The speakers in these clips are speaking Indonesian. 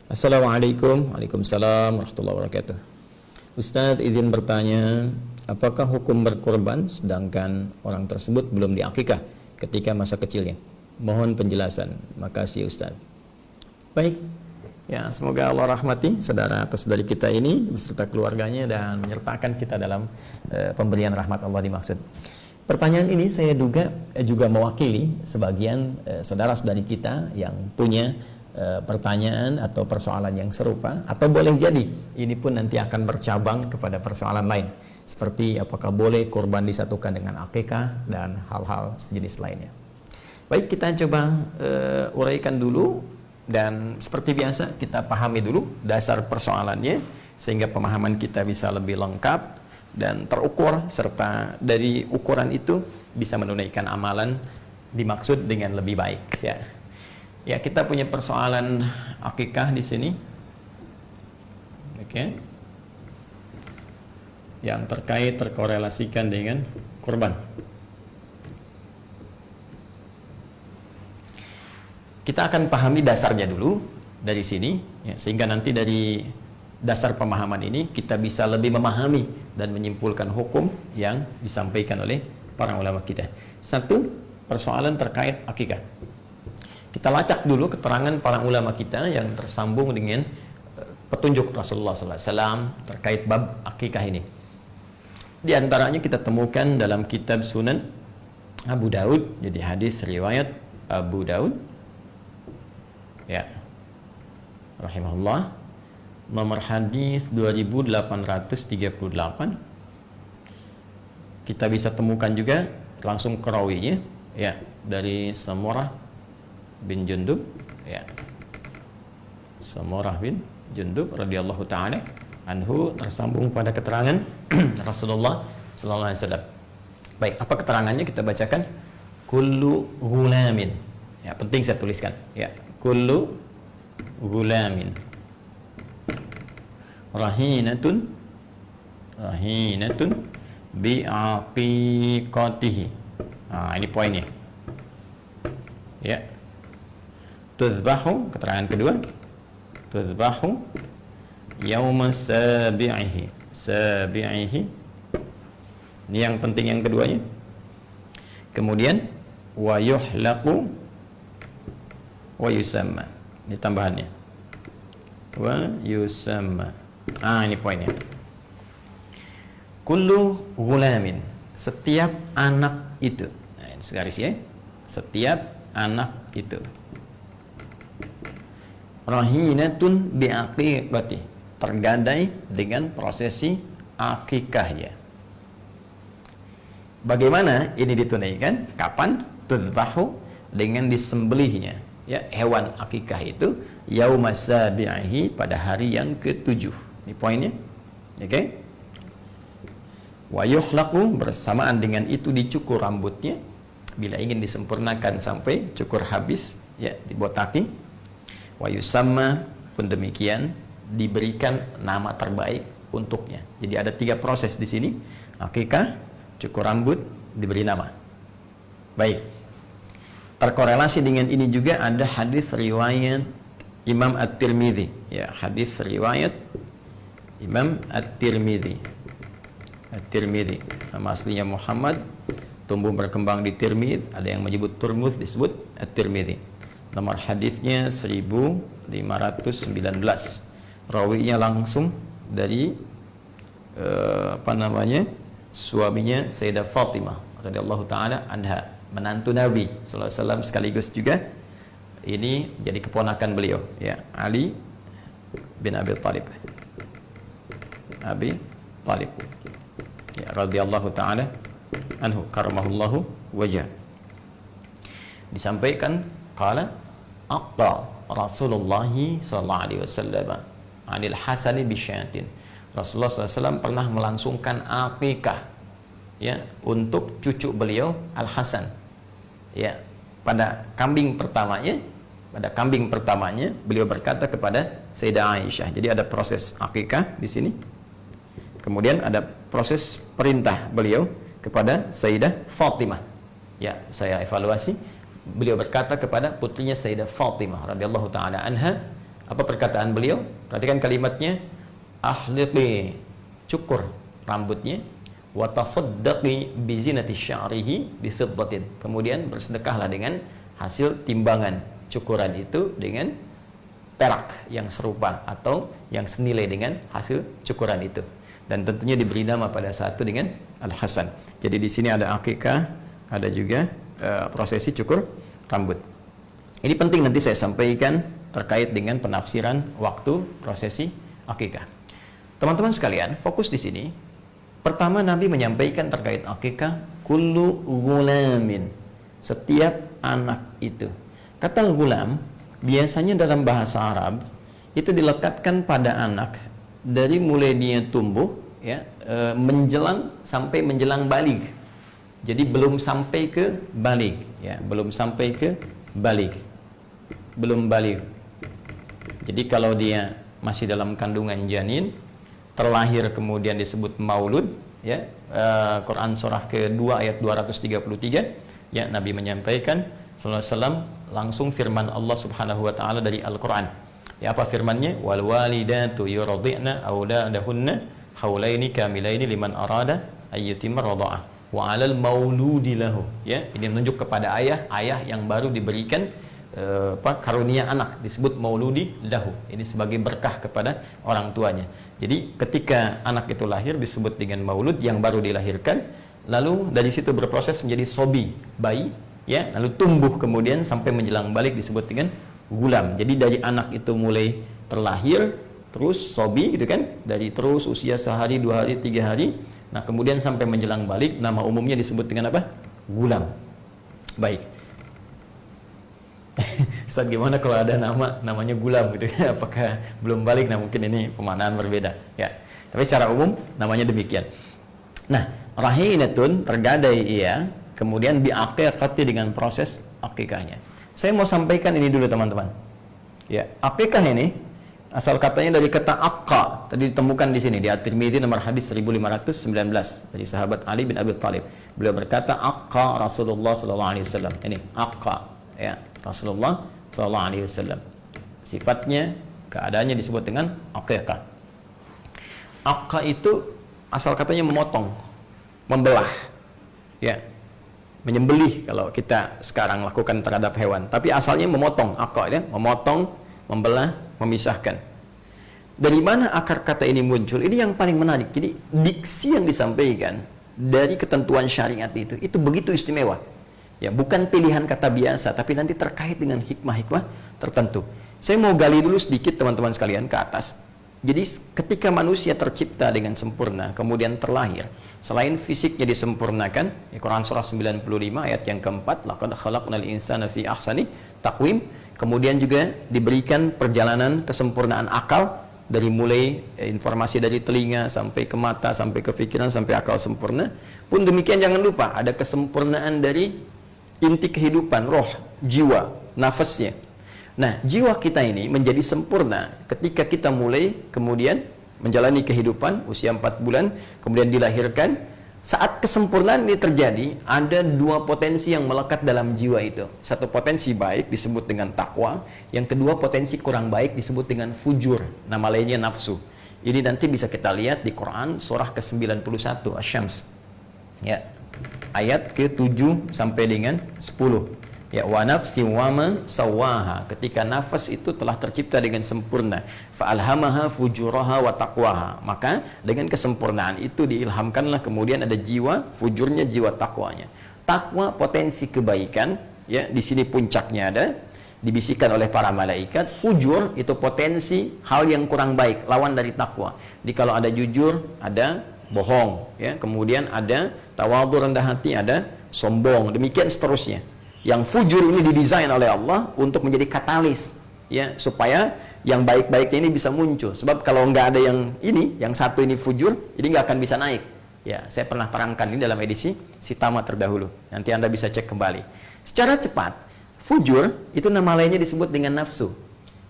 Assalamualaikum. Waalaikumsalam warahmatullahi wabarakatuh. Ustadz izin bertanya, apakah hukum berkorban sedangkan orang tersebut belum diakikah ketika masa kecilnya? Mohon penjelasan. Makasih Ustadz. Baik. Ya, semoga Allah rahmati saudara atau saudari kita ini beserta keluarganya dan menyertakan kita dalam pemberian rahmat Allah dimaksud. Pertanyaan ini saya duga juga mewakili sebagian saudara-saudari kita yang punya pertanyaan atau persoalan yang serupa, atau boleh jadi ini pun nanti akan bercabang kepada persoalan lain seperti apakah boleh kurban disatukan dengan akikah dan hal-hal sejenis lainnya. Baik, kita coba uraikan dulu. Dan seperti biasa kita pahami dulu dasar persoalannya sehingga pemahaman kita bisa lebih lengkap dan terukur, serta dari ukuran itu bisa menunaikan amalan dimaksud dengan lebih baik. Ya, kita punya persoalan akikah di sini, oke, yang terkorelasikan dengan kurban. Kita akan pahami dasarnya dulu dari sini, ya, sehingga nanti dari dasar pemahaman ini kita bisa lebih memahami dan menyimpulkan hukum yang disampaikan oleh para ulama kita. Satu, persoalan terkait akikah. Kita lacak dulu keterangan para ulama kita yang tersambung dengan petunjuk Rasulullah SAW terkait bab akikah ini. Di antaranya kita temukan dalam kitab Sunan Abu Daud, jadi hadis riwayat Abu Daud, ya, rahimahullah, nomor hadis 2838. Kita bisa temukan juga langsung ke rawinya, ya, dari Samurah bin Jundub, ya, Samurah bin Jundub radhiyallahu taala anhu, tersambung pada keterangan Rasulullah sallallahu alaihi wasallam. Baik, apa keterangannya kita bacakan? Kullu ghulamin. Ya, penting saya tuliskan, ya. Kullu ghulamin rahinatun bi'aqiqatihi. Ini poinnya, ya. Tuzbahu, keterangan kedua, tuzbahu yauma sabi'ihi. Ini yang penting yang keduanya. Kemudian wa yuhlaqu wa yusamma. Ini tambahannya. Wa yusamma. Ini poinnya. Kullu ghulamin, setiap anak itu. Nah, ini segaris ya. Setiap anak itu. Rahinatun bi'aqiqati, tergadai dengan prosesi akikahnya. Bagaimana ini ditunaikan? Kapan? Tuzbahu, dengan disembelihnya, ya, hewan akikah itu yauma sabi'ihi, pada hari yang ke-7. Ini poinnya. Oke. Wa yuhlaqu, bersamaan dengan itu dicukur rambutnya bila ingin disempurnakan sampai cukur habis, ya, dibotaki. Wa yusamma, pun demikian, diberikan nama terbaik untuknya. Jadi ada 3 proses di sini: akikah, cukur rambut, diberi nama. Baik. Terkorelasi dengan ini juga ada hadis riwayat Imam At-Tirmidzi, ya, hadis riwayat Imam At-Tirmidzi. At-Tirmidzi, nama aslinya Muhammad, tumbuh berkembang di Tirmidz, ada yang menyebut Turmuz, disebut At-Tirmidzi. Nomor hadisnya 1519. Rawinya langsung dari suaminya Sayyidah Fatimah radhiyallahu taala anha, menantu Nabi sallallahu alaihi wasallam, sekaligus juga ini jadi keponakan beliau, ya, Ali bin Abi Thalib. Abi Thalib, ya, radhiyallahu taala anhu, karamahullahu wajah. Disampaikan qala aqta Rasulullah sallallahu alaihi wasallam anil Hasani bisyatin. Rasulullah SAW pernah melangsungkan akikah, ya, untuk cucu beliau Al Hasan, ya, pada kambing pertamanya. Pada kambing pertamanya beliau berkata kepada Sayyidah Aisyah. Jadi ada proses akikah di sini. Kemudian ada proses perintah beliau kepada Sayyidah Fatimah. Ya, saya evaluasi. Beliau berkata kepada putrinya Sayyidah Fatimah radhiyallahu taala anha, Apa perkataan beliau? Perhatikan kalimatnya, ahliqi, cukur rambutnya, wa tasaddaqi bi zinati sya'rihi bi fiddatin. Kemudian bersedekahlah dengan hasil timbangan cukuran itu dengan perak yang serupa atau yang senilai dengan hasil cukuran itu. Dan tentunya diberi nama pada saat itu dengan Al-Hasan. Jadi di sini ada akikah, ada juga prosesi cukur rambut. Ini penting nanti saya sampaikan terkait dengan penafsiran waktu prosesi akikah. Teman-teman sekalian, fokus di sini. Pertama, Nabi menyampaikan terkait akikah, kullu gulamin, setiap anak itu. Kata gulam biasanya dalam bahasa Arab itu dilekatkan pada anak dari mulai dia tumbuh, ya, menjelang sampai menjelang balig. Jadi belum sampai ke balig, ya, belum sampai ke balig, belum balig. Jadi kalau dia masih dalam kandungan janin, terlahir kemudian disebut maulud, ya. Quran surah kedua ayat 233, ya, Nabi menyampaikan sallallahu alaihi wasallam langsung firman Allah Subhanahu wa taala dari Al-Qur'an. Ya, apa firman-Nya? Wal walidatu yurdi'na auladahunna haulaini kamilaini liman arada ayyutimma radha'ah wa 'alal mauludi lahu. Ya, ini menunjuk kepada ayah yang baru diberikan karunia anak, disebut mauludi lahu. Ini sebagai berkah kepada orang tuanya. Jadi ketika anak itu lahir disebut dengan maulud, yang baru dilahirkan, lalu dari situ berproses menjadi sobi, bayi, ya, lalu tumbuh kemudian sampai menjelang balik disebut dengan gulam. Jadi dari anak itu mulai terlahir terus sobi gitu kan, dari terus usia sehari, 2 hari, 3 hari, nah kemudian sampai menjelang balik, nama umumnya disebut dengan apa? Gulam. Baik. Ustaz, gimana kalau ada namanya gulam gitu? Apakah belum balik? Nah, mungkin ini pemaknaan berbeda, ya. Tapi secara umum namanya demikian. Nah, rahinatun, tergadai ia, kemudian diakikati dengan proses akikahnya. Saya mau sampaikan ini dulu teman-teman. Ya, akikah ini asal katanya dari kata akka, tadi ditemukan di sini di At-Tirmidzi nomor hadis 1519 dari sahabat Ali bin Abi Thalib. Beliau berkata akka Rasulullah sallallahu alaihi wasallam. Ini akka, ya, Rasulullah sallallahu alaihi wasallam. Sifatnya, keadaannya disebut dengan akikah. Akka itu asal katanya memotong, membelah, ya, menyembelih kalau kita sekarang lakukan terhadap hewan. Tapi asalnya memotong, akka, ya, memotong, membelah, memisahkan. Dari mana akar kata ini muncul? Ini yang paling menarik. Jadi diksi yang disampaikan dari ketentuan syariat itu begitu istimewa. Ya, bukan pilihan kata biasa, tapi nanti terkait dengan hikmah-hikmah tertentu. Saya mau gali dulu sedikit teman-teman sekalian ke atas. Jadi ketika manusia tercipta dengan sempurna, kemudian terlahir, selain fisiknya disempurnakan, Quran surah 95 ayat yang keempat, laqad khalaqnal insana fi ahsani taqwim, kemudian juga diberikan perjalanan kesempurnaan akal, dari mulai informasi dari telinga sampai ke mata, sampai ke pikiran, sampai akal sempurna. Pun demikian jangan lupa ada kesempurnaan dari inti kehidupan, roh, jiwa, nafasnya. Nah, jiwa kita ini menjadi sempurna ketika kita mulai kemudian menjalani kehidupan usia 4 bulan, kemudian dilahirkan. Saat kesempurnaan ini terjadi, ada 2 potensi yang melekat dalam jiwa itu. Satu potensi baik disebut dengan takwa, yang kedua potensi kurang baik disebut dengan fujur, nama lainnya nafsu. Ini nanti bisa kita lihat di Quran surah ke-91 Asy-Syams. Ya. Ayat ke-7 sampai dengan 10. Ya, wa nafsin wa ma sawaha, ketika nafas itu telah tercipta dengan sempurna, fa alhamaha fujuraha wa taqwaha, maka dengan kesempurnaan itu diilhamkanlah kemudian ada jiwa fujurnya, jiwa takwanya. Takwa potensi kebaikan, ya, di sini puncaknya ada dibisikkan oleh para malaikat. Fujur itu potensi hal yang kurang baik, lawan dari takwa. Jadi kalau ada jujur, ada bohong, ya, kemudian ada tawadhu, rendah hati, ada sombong, demikian seterusnya. Yang fujur ini didesain oleh Allah untuk menjadi katalis, ya, supaya yang baik-baiknya ini bisa muncul. Sebab kalau nggak ada yang ini, yang satu ini fujur, jadi nggak akan bisa naik. Ya, saya pernah terangkan ini dalam edisi Sitama terdahulu. Nanti Anda bisa cek kembali. Secara cepat, fujur itu nama lainnya disebut dengan nafsu.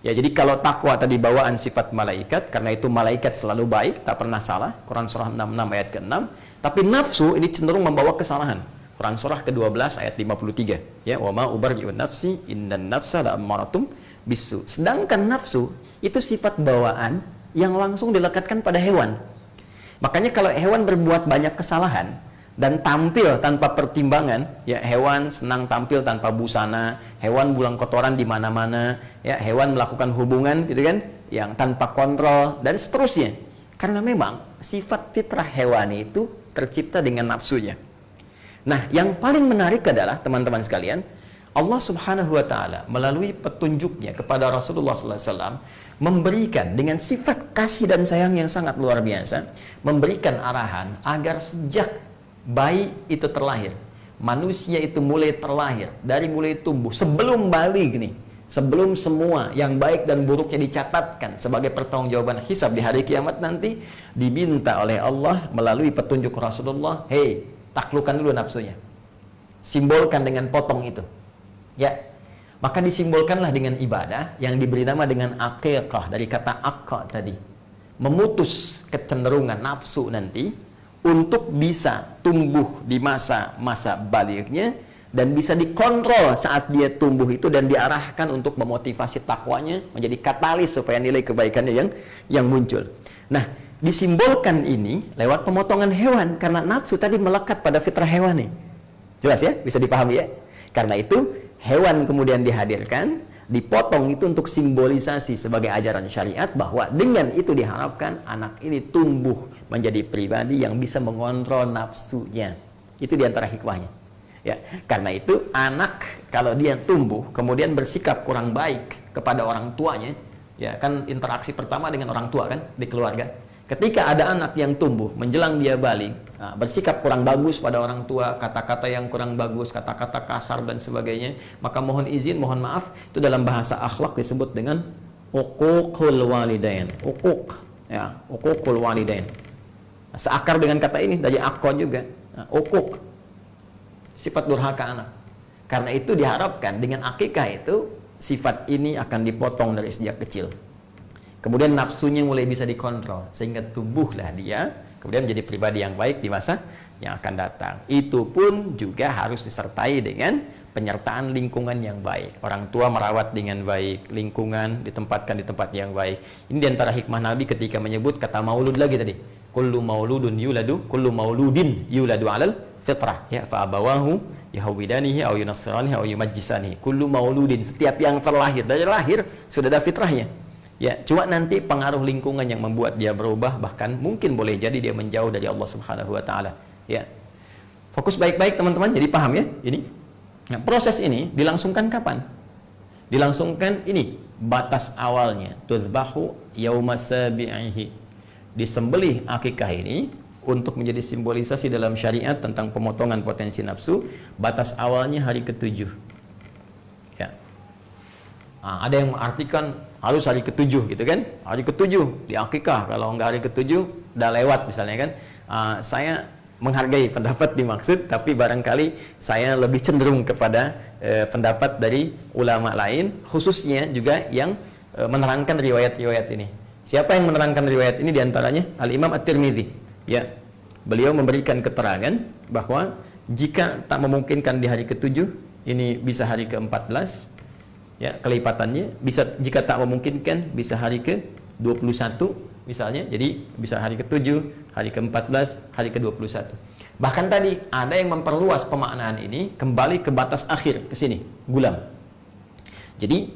Ya, jadi kalau takwa tadi bawaan sifat malaikat, karena itu malaikat selalu baik, tak pernah salah. Quran surah 66 ayat ke-6. Tapi nafsu ini cenderung membawa kesalahan. Quran surah ke-12 ayat 53. Ya, wa ma ubarri'u nafsi innan nafsa la'ammaratum bisu. Sedangkan nafsu itu sifat bawaan yang langsung dilekatkan pada hewan. Makanya kalau hewan berbuat banyak kesalahan dan tampil tanpa pertimbangan, ya hewan senang tampil tanpa busana, hewan buang kotoran di mana-mana, ya hewan melakukan hubungan gitu kan, yang tanpa kontrol dan seterusnya. Karena memang sifat fitrah hewani itu tercipta dengan nafsunya. Nah, yang paling menarik adalah teman-teman sekalian, Allah Subhanahu wa taala melalui petunjuknya kepada Rasulullah sallallahu alaihi wasallam memberikan dengan sifat kasih dan sayang yang sangat luar biasa, memberikan arahan agar sejak bayi itu terlahir, manusia itu mulai terlahir, dari mulai tumbuh, sebelum balik nih, sebelum semua yang baik dan buruknya dicatatkan sebagai pertanggungjawaban hisab di hari kiamat nanti, diminta oleh Allah melalui petunjuk Rasulullah, hei, taklukkan dulu nafsunya, simbolkan dengan potong itu, ya. Maka disimbolkanlah dengan ibadah yang diberi nama dengan aqiqah, dari kata aqqa tadi, memutus kecenderungan nafsu nanti untuk bisa tumbuh di masa baliknya dan bisa dikontrol saat dia tumbuh itu, dan diarahkan untuk memotivasi takwanya, menjadi katalis supaya nilai kebaikannya yang muncul. Nah, disimbolkan ini lewat pemotongan hewan karena nafsu tadi melekat pada fitrah hewani. Jelas ya? Bisa dipahami ya? Karena itu hewan kemudian dihadirkan, dipotong itu untuk simbolisasi sebagai ajaran syariat bahwa dengan itu diharapkan anak ini tumbuh menjadi pribadi yang bisa mengontrol nafsunya. Itu diantara hikmahnya. Ya, karena itu anak kalau dia tumbuh kemudian bersikap kurang baik kepada orang tuanya, ya kan interaksi pertama dengan orang tua kan di keluarga. Ketika ada anak yang tumbuh menjelang dia balik, bersikap kurang bagus pada orang tua, kata-kata yang kurang bagus, kata-kata kasar dan sebagainya, maka mohon izin, mohon maaf, itu dalam bahasa akhlak disebut dengan uququl walidain. Uquq, ya, uququl walidain. Seakar dengan kata ini dari aqqa juga. Uquq, sifat durhaka anak. Karena itu diharapkan dengan akikah itu sifat ini akan dipotong dari sejak kecil. Kemudian nafsunya mulai bisa dikontrol sehingga tumbuhlah dia kemudian menjadi pribadi yang baik di masa yang akan datang. Itu pun juga harus disertai dengan penyertaan lingkungan yang baik. Orang tua merawat dengan baik, lingkungan ditempatkan di tempat yang baik. Ini diantara hikmah Nabi ketika menyebut kata maulud lagi tadi. Kullu mauludin yuladu alal fitrah, ya, fa abawahu yahwidanihi aw yunassiranihi aw yumajjisanihi. Kullu mauludin, setiap yang terlahir dari lahir sudah ada fitrahnya. Ya, cuma nanti pengaruh lingkungan yang membuat dia berubah, bahkan mungkin boleh jadi dia menjauh dari Allah Subhanahu wa taala. Ya. Fokus baik-baik teman-teman, jadi paham ya ini. Nah, proses ini dilangsungkan kapan? Dilangsungkan ini batas awalnya, tudzbahu yaumas sabi'ihi. Disembelih akikah ini untuk menjadi simbolisasi dalam syariat tentang pemotongan potensi nafsu, batas awalnya hari ke-7. Ya. Nah, ada yang mengartikan harus hari ke-7 gitu kan, hari ke-7 di akikah, kalau nggak hari ke-7 udah lewat misalnya kan. Saya menghargai pendapat dimaksud, tapi barangkali saya lebih cenderung kepada pendapat dari ulama lain, khususnya juga yang menerangkan riwayat-riwayat ini. Siapa yang menerangkan riwayat ini diantaranya? Al-Imam At-Tirmidzi, ya. Beliau memberikan keterangan bahwa jika tak memungkinkan di hari ke-7, ini bisa hari ke-14, ya, kelipatannya bisa, jika tak memungkinkan bisa hari ke-21 misalnya, jadi bisa hari ke-7, hari ke-14, hari ke-21. Bahkan tadi ada yang memperluas pemaknaan ini kembali ke batas akhir, ke sini, gulam. Jadi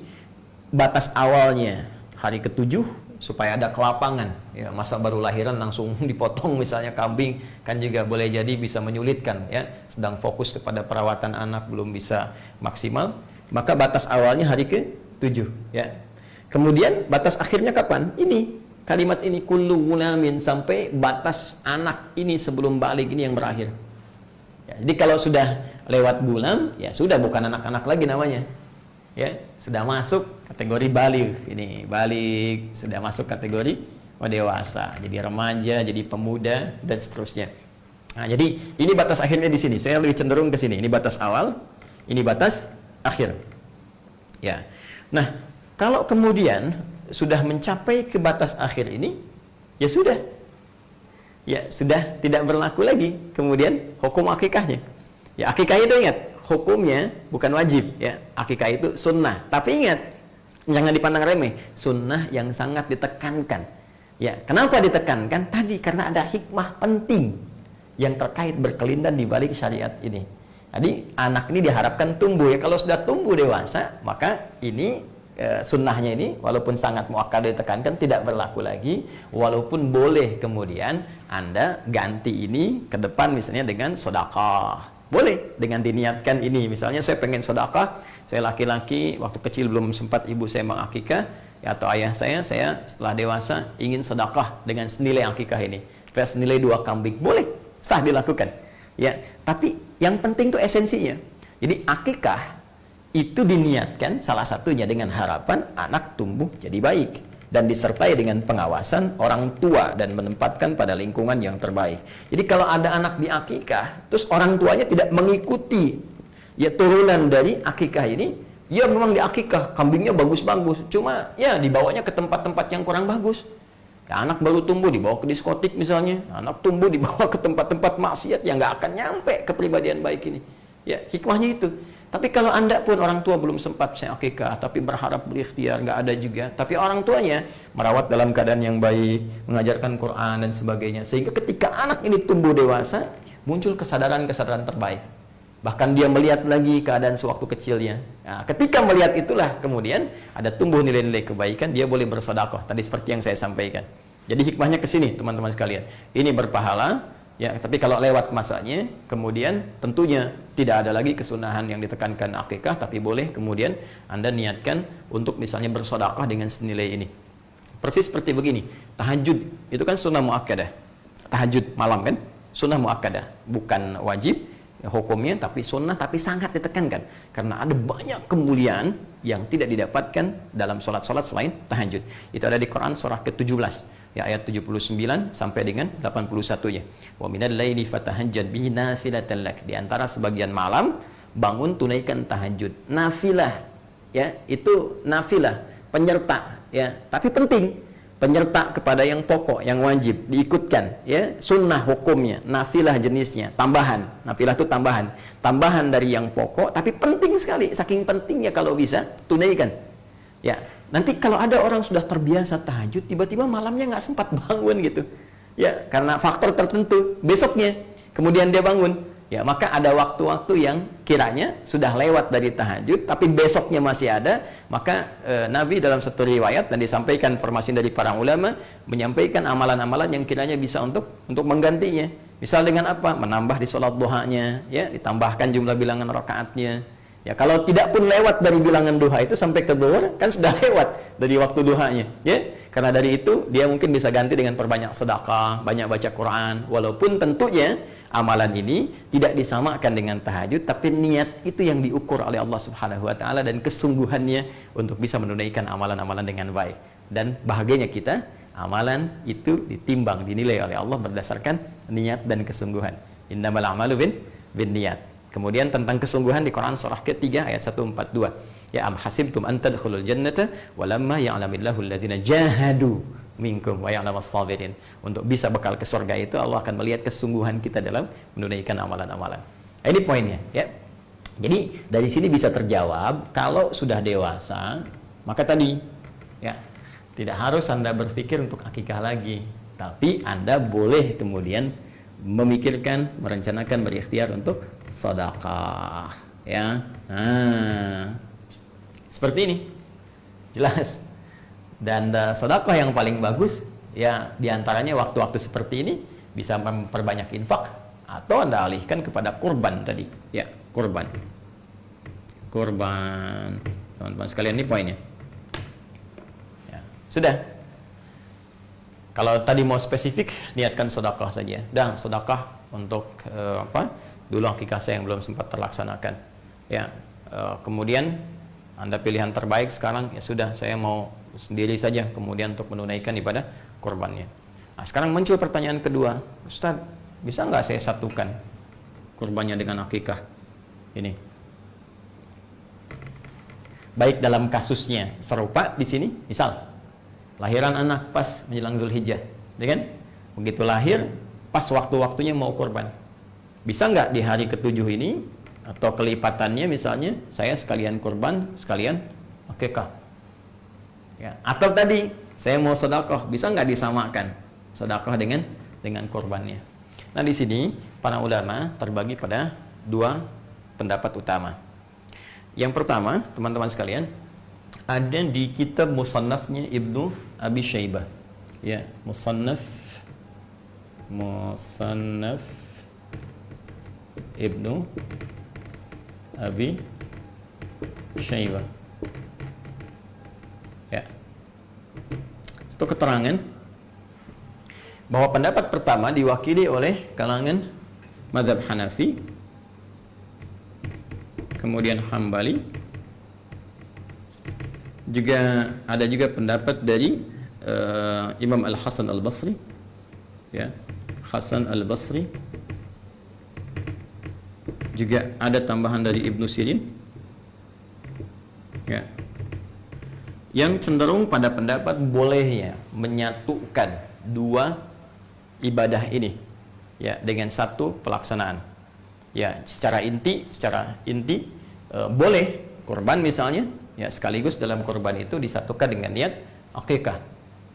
batas awalnya hari ke-7 supaya ada kelapangan, ya, masa baru lahiran langsung dipotong misalnya kambing kan juga boleh jadi bisa menyulitkan, ya, sedang fokus kepada perawatan anak belum bisa maksimal. Maka batas awalnya hari ke-7, ya. Kemudian batas akhirnya kapan? Ini, kalimat ini, kullu gulamin, sampai batas anak ini sebelum balik ini yang berakhir. Ya, jadi kalau sudah lewat gulam, ya sudah bukan anak-anak lagi namanya. Ya, sudah masuk kategori balik. Ini balik, sudah masuk kategori dewasa, jadi remaja, jadi pemuda dan seterusnya. Nah, jadi ini batas akhirnya di sini. Saya lebih cenderung ke sini. Ini batas awal, ini batas akhir. Ya. Nah, kalau kemudian sudah mencapai ke batas akhir ini, ya sudah. Ya, sudah tidak berlaku lagi kemudian hukum akikahnya. Ya, akikah itu ingat, hukumnya bukan wajib, ya. Akikah itu sunnah. Tapi ingat, jangan dipandang remeh, sunnah yang sangat ditekankan. Ya, kenapa ditekankan? Tadi karena ada hikmah penting yang terkait berkelindan di balik syariat ini. Jadi anak ini diharapkan tumbuh, ya. Kalau sudah tumbuh dewasa, maka ini sunnahnya ini walaupun sangat muakkad ditekankan tidak berlaku lagi, walaupun boleh kemudian Anda ganti ini ke depan misalnya dengan sedekah. Boleh dengan diniatkan ini, misalnya saya pengen sedekah, saya laki-laki waktu kecil belum sempat ibu saya mengakikah, ya, atau ayah saya setelah dewasa ingin sedekah dengan senilai akikah ini, plus senilai 2 kambing, boleh, sah dilakukan. Ya, tapi yang penting itu esensinya. Jadi akikah itu diniatkan salah satunya dengan harapan anak tumbuh jadi baik dan disertai dengan pengawasan orang tua dan menempatkan pada lingkungan yang terbaik. Jadi kalau ada anak di akikah terus orang tuanya tidak mengikuti ya turunan dari akikah ini, ya memang di akikah kambingnya bagus-bagus, cuma ya dibawanya ke tempat-tempat yang kurang bagus. Ya, anak baru tumbuh dibawa ke diskotik misalnya, anak tumbuh dibawa ke tempat-tempat maksiat yang nggak akan nyampe kepribadian baik ini. Ya, hikmahnya itu. Tapi kalau Anda pun orang tua belum sempat saya akikah, tapi berharap berikhtiar, nggak ada juga. Tapi orang tuanya merawat dalam keadaan yang baik, mengajarkan Quran dan sebagainya. Sehingga ketika anak ini tumbuh dewasa, muncul kesadaran-kesadaran terbaik. Bahkan dia melihat lagi keadaan sewaktu kecilnya. Nah, ketika melihat itulah kemudian ada tumbuh nilai-nilai kebaikan, dia boleh bersedekah. Tadi seperti yang saya sampaikan. Jadi hikmahnya ke sini teman-teman sekalian. Ini berpahala. Ya, tapi kalau lewat masanya, kemudian tentunya tidak ada lagi kesunahan yang ditekankan akikah, tapi boleh kemudian Anda niatkan untuk misalnya bersedekah dengan senilai ini. Persis seperti begini, tahajud itu kan sunnah muakkadah. Tahajud malam kan, sunnah muakkadah, bukan wajib ya, hukumnya, tapi sunnah, tapi sangat ditekankan karena ada banyak kemuliaan yang tidak didapatkan dalam sholat-sholat selain tahajud. Itu ada di Quran surah ke-17. Ya, ayat 79 sampai dengan 81-nya. Wa minal laili fatahajjad bihi nafilatan lak. Di antara sebagian malam bangun tunaikan tahajud. Nafilah, ya, itu nafilah, penyerta, ya, tapi penting. Penyerta kepada yang pokok, yang wajib diikutkan, ya, sunnah hukumnya, nafilah jenisnya, tambahan. Nafilah itu tambahan. Tambahan dari yang pokok, tapi penting sekali. Saking pentingnya kalau bisa tunaikan. Ya, nanti kalau ada orang sudah terbiasa tahajud, tiba-tiba malamnya nggak sempat bangun gitu, ya, karena faktor tertentu besoknya, kemudian dia bangun, ya, maka ada waktu-waktu yang kiranya sudah lewat dari tahajud, tapi besoknya masih ada, maka Nabi dalam satu riwayat dan disampaikan informasi dari para ulama, menyampaikan amalan-amalan yang kiranya bisa untuk menggantinya. Misal dengan apa? Menambah di sholat duhanya, ya, ditambahkan jumlah bilangan rakaatnya. Ya, kalau tidak pun lewat dari bilangan duha itu sampai ke zuhur, kan sudah lewat dari waktu duhanya, ya. Karena dari itu dia mungkin bisa ganti dengan perbanyak sedekah, banyak baca Quran, walaupun tentunya amalan ini tidak disamakan dengan tahajud, tapi niat itu yang diukur oleh Allah Subhanahu wa taala dan kesungguhannya untuk bisa menunaikan amalan-amalan dengan baik. Dan bahagianya kita, amalan itu ditimbang, dinilai oleh Allah berdasarkan niat dan kesungguhan. Innamal a'malu bin niat. Kemudian tentang kesungguhan di Quran surah ketiga ayat 142. Ya am hasibtum an tadkhulul jannata walamma ya'lamillahu alladhina jahadu minkum wa ya'lamas sabirin. Untuk bisa bekal ke surga itu Allah akan melihat kesungguhan kita dalam menunaikan amalan-amalan. Nah, ini poinnya, ya. Jadi dari sini bisa terjawab kalau sudah dewasa, maka tadi, ya, tidak harus Anda berpikir untuk akikah lagi, tapi Anda boleh kemudian memikirkan, merencanakan, berikhtiar untuk sedekah, ya. Nah, seperti ini, jelas. Dan sedekah yang paling bagus, ya, diantaranya waktu-waktu seperti ini bisa memperbanyak infak atau Anda alihkan kepada kurban tadi, ya, kurban, teman-teman sekalian, ini poinnya. Ya, sudah. Kalau tadi mau spesifik, niatkan sedekah saja. Dan sedekah untuk dulu akikah saya yang belum sempat terlaksanakan. Ya, kemudian Anda pilihan terbaik sekarang, ya sudah, saya mau sendiri saja kemudian untuk menunaikan ibadah kurbannya. Nah, sekarang muncul pertanyaan kedua, Ustaz, bisa nggak saya satukan kurbannya dengan akikah? Ini. Baik dalam kasusnya serupa di sini, misal lahiran anak pas menjelang Dzulhijjah, ya kan? Begitu lahir, pas waktu-waktunya mau kurban. Bisa nggak di hari ke-7 ini atau kelipatannya misalnya saya sekalian kurban, sekalian akikah? Ya. Atau tadi saya mau sedekah, bisa nggak disamakan sedekah dengan kurbannya? Nah, di sini para ulama terbagi pada dua pendapat utama. Yang pertama, teman-teman sekalian, ada di kitab Musannafnya Ibnu Abi Syaibah. Ya, Musannaf Ibnu Abi Syaibah. Ya. Itu keterangan bahwa pendapat pertama diwakili oleh kalangan mazhab Hanafi, kemudian Hambali, juga ada juga pendapat dari Imam Al-Hasan Al-Basri, ya, Hasan Al-Basri, juga ada tambahan dari Ibnu Sirin, ya, yang cenderung pada pendapat bolehnya menyatukan dua ibadah ini, ya, dengan satu pelaksanaan. Ya, secara inti boleh kurban misalnya, ya, sekaligus dalam kurban itu disatukan dengan niat akikah.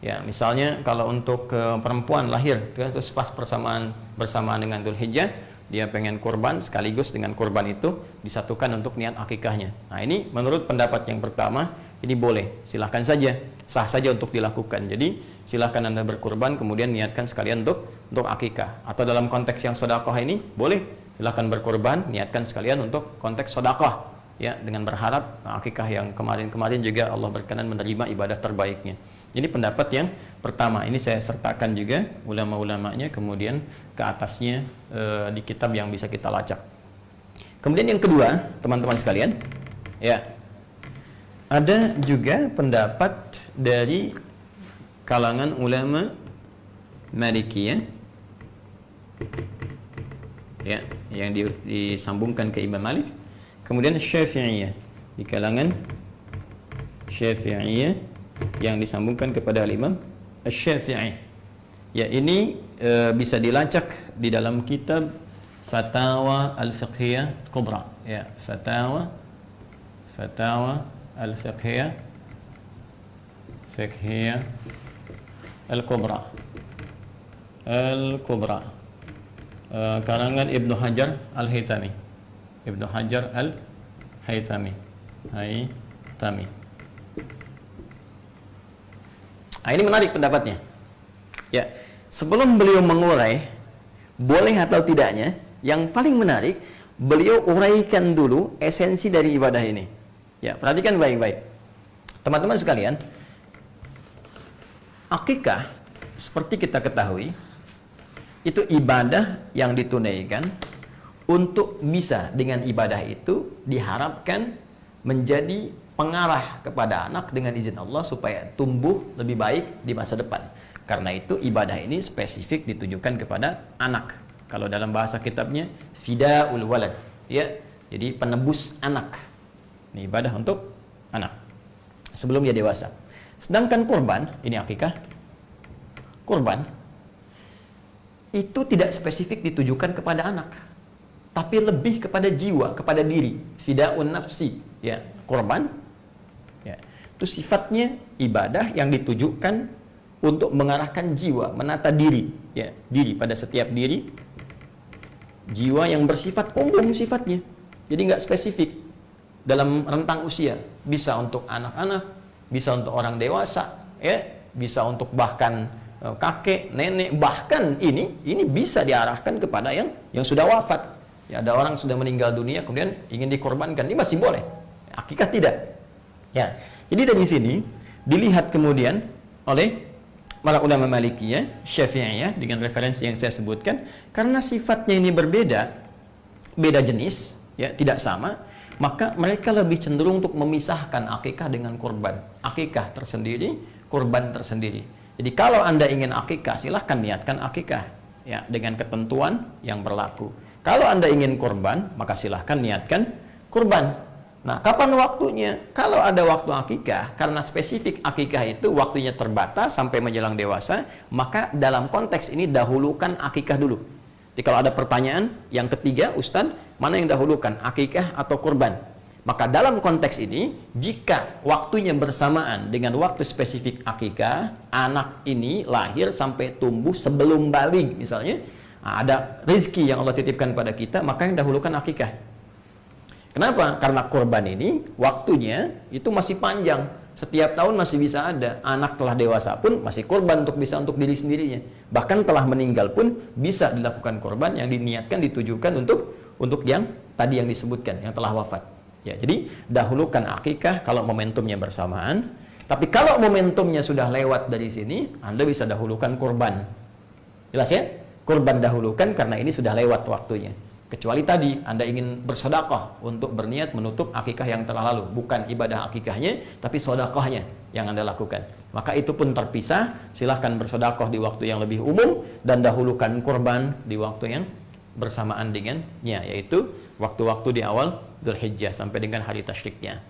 Ya, misalnya kalau untuk perempuan lahir terus pas bersamaan dengan Dzulhijjah, dia pengen kurban sekaligus dengan kurban itu disatukan untuk niat akikahnya. Nah, ini menurut pendapat yang pertama ini boleh, silahkan saja, sah saja untuk dilakukan. Jadi silahkan Anda berkurban kemudian niatkan sekalian untuk akikah. Atau dalam konteks yang sedekah ini boleh, silahkan berkurban niatkan sekalian untuk konteks sedekah, ya, dengan berharap akikah yang kemarin-kemarin juga Allah berkenan menerima ibadah terbaiknya. Ini pendapat yang pertama. Ini saya sertakan juga ulama-ulamanya kemudian ke atasnya di kitab yang bisa kita lacak. Kemudian yang kedua, teman-teman sekalian, ya, ada juga pendapat dari kalangan ulama Malikiyah, ya, yang disambungkan ke Imam Malik. Kemudian Syafi'iyah, di kalangan Syafi'iyah yang disambungkan kepada Imam Asy-Syafi'i. Ya, ini bisa dilacak di dalam kitab Fatawa Al-Fiqhiyah Kubra, ya, Fatawa Al-Fiqhiyah Al-Kubra karangan Ibnu Hajar Al-Haytami. Nah, ini menarik pendapatnya. Ya, sebelum beliau mengurai boleh atau tidaknya, yang paling menarik beliau uraikan dulu esensi dari ibadah ini. Ya, perhatikan baik-baik. Teman-teman sekalian, akikah seperti kita ketahui itu ibadah yang ditunaikan untuk bisa dengan ibadah itu diharapkan menjadi pengarah kepada anak dengan izin Allah supaya tumbuh lebih baik di masa depan. Karena itu ibadah ini spesifik ditujukan kepada anak. Kalau dalam bahasa kitabnya fidaul walad, ya, jadi penebus anak. Ini ibadah untuk anak sebelum dia dewasa. Sedangkan kurban, ini akikah, kurban itu tidak spesifik ditujukan kepada anak, tapi lebih kepada jiwa, kepada diri, fidaun nafsi, ya, kurban, ya, itu sifatnya ibadah yang ditujukan untuk mengarahkan jiwa, menata diri, ya, diri pada setiap diri, jiwa yang bersifat umum sifatnya, jadi nggak spesifik dalam rentang usia, bisa untuk anak-anak, bisa untuk orang dewasa, ya, bisa untuk bahkan kakek, nenek, bahkan ini bisa diarahkan kepada yang sudah wafat. Ya, ada orang sudah meninggal dunia kemudian ingin dikorbankan, ini masih boleh. Akikah tidak. Ya. Jadi dari sini dilihat kemudian oleh para ulama Malikiyah, Syafi'iyah dengan referensi yang saya sebutkan, karena sifatnya ini berbeda, beda jenis, ya, tidak sama, maka mereka lebih cenderung untuk memisahkan akikah dengan kurban. Akikah tersendiri, kurban tersendiri. Jadi kalau Anda ingin akikah, silahkan niatkan akikah, ya, dengan ketentuan yang berlaku. Kalau Anda ingin kurban, maka silahkan niatkan kurban. Nah, kapan waktunya? Kalau ada waktu akikah, karena spesifik akikah itu waktunya terbatas sampai menjelang dewasa, maka dalam konteks ini dahulukan akikah dulu. Jadi kalau ada pertanyaan, yang ketiga, Ustadz, mana yang dahulukan, akikah atau kurban? Maka dalam konteks ini, jika waktunya bersamaan dengan waktu spesifik akikah, anak ini lahir sampai tumbuh sebelum balik, misalnya, ada rezeki yang Allah titipkan pada kita, maka yang dahulukan akikah. Kenapa? Karena kurban ini, waktunya itu masih panjang. Setiap tahun masih bisa ada. Anak telah dewasa pun masih kurban untuk diri sendirinya. Bahkan telah meninggal pun bisa dilakukan kurban yang diniatkan, ditujukan untuk yang tadi yang disebutkan, yang telah wafat. Ya, jadi dahulukan akikah kalau momentumnya bersamaan. Tapi kalau momentumnya sudah lewat dari sini, Anda bisa dahulukan kurban. Jelas ya? Kurban dahulukan karena ini sudah lewat waktunya. Kecuali tadi Anda ingin bersedekah untuk berniat menutup akikah yang telah lalu. Bukan ibadah akikahnya, tapi sedekahnya yang Anda lakukan. Maka itu pun terpisah. Silahkan bersedekah di waktu yang lebih umum dan dahulukan kurban di waktu yang bersamaan dengannya, yaitu waktu-waktu di awal Dzulhijjah sampai dengan hari tasyriknya.